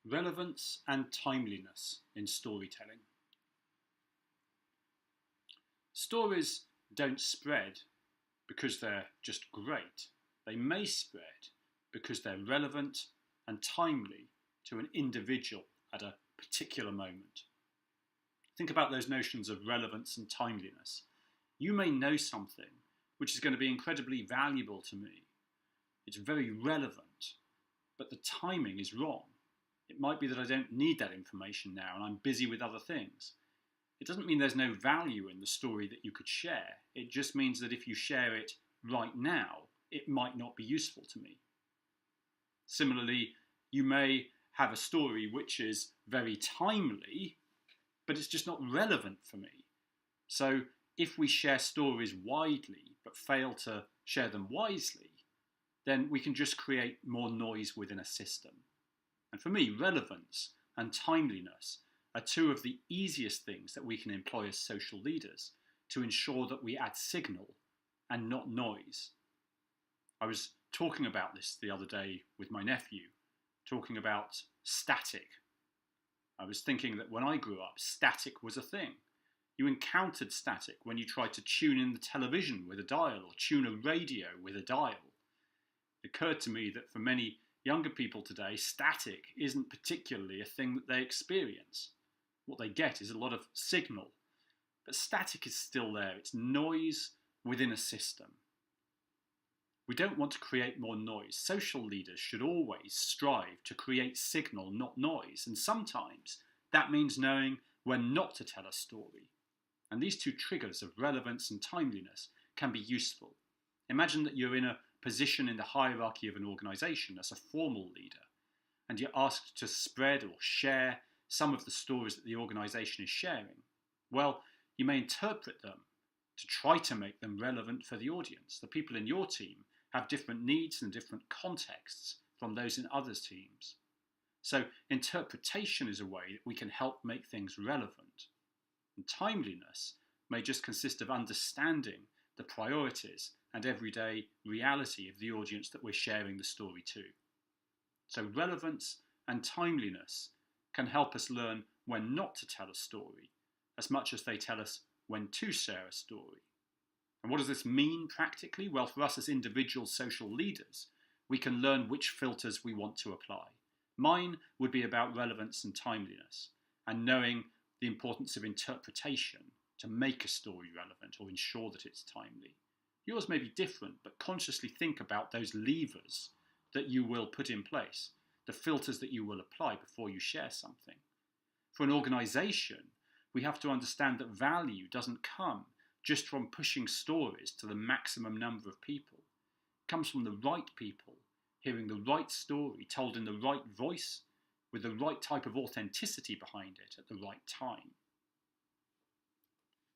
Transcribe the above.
Relevance and timeliness in storytelling. Stories don't spread because they're just great. They may spread because they're relevant and timely to an individual at a particular moment. Think about those notions of relevance and timeliness. You may know something which is going to be incredibly valuable to me. It's very relevant, but the timing is wrong. It might be that I don't need that information now and I'm busy with other things. It doesn't mean there's no value in the story that you could share. It just means that if you share it right now, it might not be useful to me. Similarly, you may have a story which is very timely, but it's just not relevant for me. So if we share stories widely but fail to share them wisely, then we can just create more noise within a system. And for me, relevance and timeliness are two of the easiest things that we can employ as social leaders to ensure that we add signal and not noise. I was talking about this the other day with my nephew, talking about static. I was thinking that when I grew up, static was a thing. You encountered static when you tried to tune in the television with a dial or tune a radio with a dial. It occurred to me that for many younger people today, static isn't particularly a thing that they experience. What they get is a lot of signal. But static is still there. It's noise within a system. We don't want to create more noise. Social leaders should always strive to create signal, not noise. And sometimes that means knowing when not to tell a story. And these two triggers of relevance and timeliness can be useful. Imagine that you're in a position in the hierarchy of an organisation as a formal leader, and you're asked to spread or share some of the stories that the organisation is sharing. Well, you may interpret them to try to make them relevant for the audience. The people in your team have different needs and different contexts from those in others' teams. So interpretation is a way that we can help make things relevant. And timeliness may just consist of understanding the priorities and everyday reality of the audience that we're sharing the story to. So relevance and timeliness can help us learn when not to tell a story, as much as they tell us when to share a story. And what does this mean practically? Well, for us as individual social leaders, we can learn which filters we want to apply. Mine would be about relevance and timeliness, and knowing the importance of interpretation to make a story relevant or ensure that it's timely. Yours may be different, but consciously think about those levers that you will put in place, the filters that you will apply before you share something. For an organisation, we have to understand that value doesn't come just from pushing stories to the maximum number of people. It comes from the right people, hearing the right story told in the right voice, with the right type of authenticity behind it at the right time.